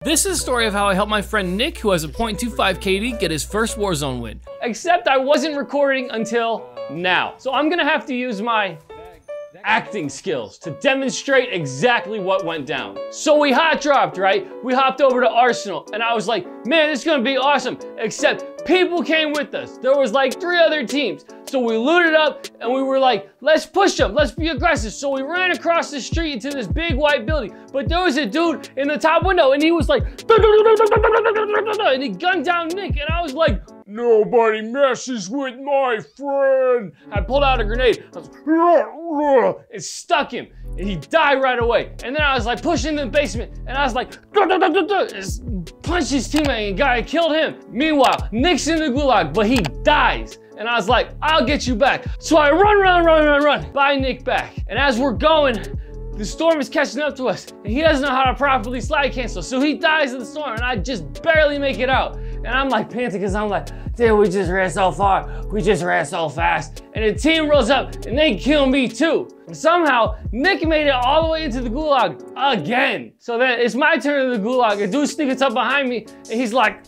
This is a story of how I helped my friend Nick, who has a .25 KD, get his first Warzone win. Except I wasn't recording until now. So I'm gonna have to use my acting skills to demonstrate exactly what went down. So we hot dropped, right? We hopped over to Arsenal and I was like, man, this is gonna be awesome. Except people came with us. There was like 3 other teams. So we looted up and we were like, let's push them, let's be aggressive. So we ran across the street into this big white building. But there was a dude in the top window and he was like, and he gunned down Nick. And I was like, nobody messes with my friend. I pulled out a grenade. I was, it stuck him and he died right away. And then I was like pushing in the basement and I was like, punched his teammate and guy killed him. Meanwhile, Nick's in the gulag, but he dies. And I was like, I'll get you back. So I run, buy Nick back. And as we're going, the storm is catching up to us and he doesn't know how to properly slide cancel. So he dies in the storm and I just barely make it out. And I'm like panting because I'm like, dude, we just ran so far. We just ran so fast. And the team rolls up and they kill me too. And somehow, Nick made it all the way into the gulag again. So then it's my turn in the gulag. A dude sneaks up behind me and he's like,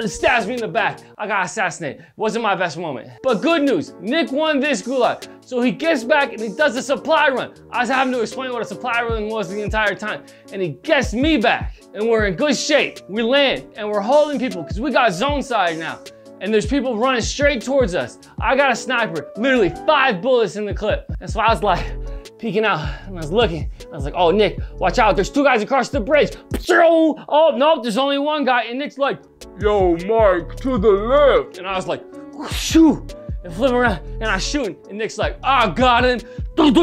stabs me in the back. I got assassinated. Wasn't my best moment. But good news, Nick won this gulag. So he gets back and he does a supply run. I was having to explain what a supply run was the entire time. And he gets me back and we're in good shape. We land and we're holding people because we got zone side now. And there's people running straight towards us. I got a sniper, literally 5 bullets in the clip. And so I was like, peeking out and I was looking. I was like, oh, Nick, watch out. There's 2 guys across the bridge. Oh, nope, there's only 1 guy. And Nick's like, yo, Mike, to the left. And I was like, shoot, and flip around and I shoot. And Nick's like, I got him. And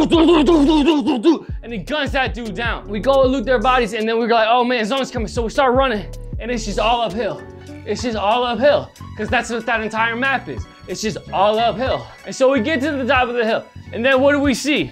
he guns that dude down. We go and loot their bodies and then we're like, oh man, zone's coming. So we start running and it's just all uphill. It's just all uphill, because that's what that entire map is. It's just all uphill. And so we get to the top of the hill, and then what do we see?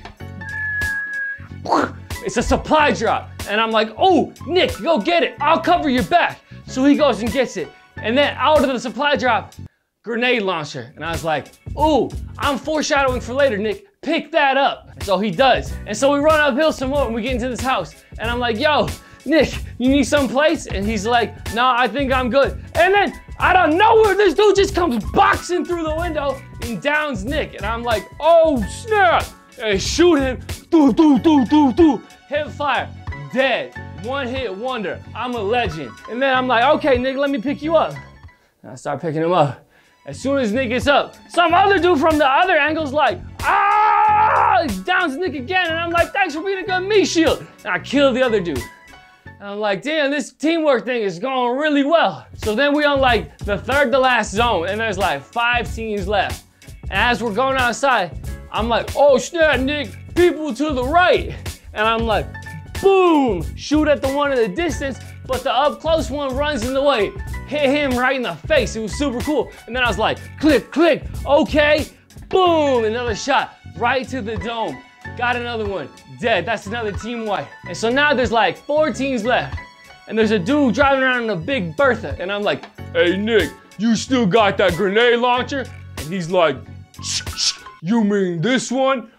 It's a supply drop. And I'm like, oh, Nick, go get it. I'll cover your back. So he goes and gets it. And then out of the supply drop, grenade launcher. And I was like, oh, I'm foreshadowing for later, Nick. Pick that up. And so he does. And so we run uphill some more, and we get into this house. And I'm like, yo, Nick, you need some plates? And he's like, no, I think I'm good. And then out of nowhere, this dude just comes boxing through the window and downs Nick. And I'm like, oh snap. And shoot him, hip fire, dead. 1-hit wonder, I'm a legend. And then I'm like, okay, Nick, let me pick you up. And I start picking him up. As soon as Nick gets up, some other dude from the other angle's like, ah, he downs Nick again. And I'm like, thanks for being a good meat shield. And I kill the other dude. And I'm like, damn, this teamwork thing is going really well. So then we on like the 3rd to last zone and there's like 5 teams left. And as we're going outside, I'm like, oh snap, Nick, people to the right. And I'm like, boom, shoot at the one in the distance, but the up close one runs in the way. Hit him right in the face, it was super cool. And then I was like, click, click, okay, boom, another shot right to the dome. Got another one, dead. That's another team wipe. And so now there's like 4 teams left. And there's a dude driving around in a big Bertha. And I'm like, hey Nick, you still got that grenade launcher? And he's like, you mean this one?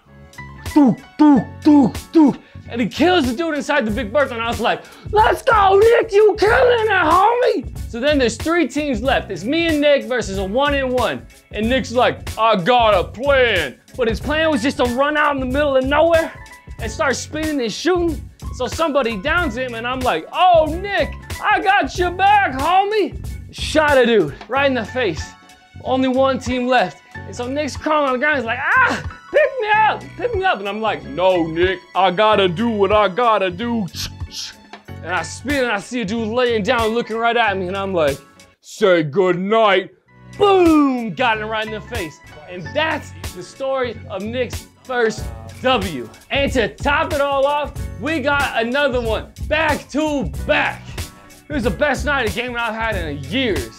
And he kills the dude inside the big Bertha. And I was like, let's go Nick, you killing it, homie. So then there's 3 teams left. It's me and Nick versus a 1-and-1. And Nick's like, I got a plan. But his plan was just to run out in the middle of nowhere and start spinning and shooting. So somebody downs him and I'm like, oh, Nick, I got your back, homie. Shot a dude right in the face. Only 1 team left. And so Nick's crawling on the ground. He's like, ah, pick me up, pick me up. And I'm like, no, Nick, I gotta do what I gotta do. And I spin and I see a dude laying down looking right at me. And I'm like, say good night. Boom, got him right in the face. And that's the story of Nick's first W. And to top it all off, we got another one back to back. It was the best night of gaming I've had in years.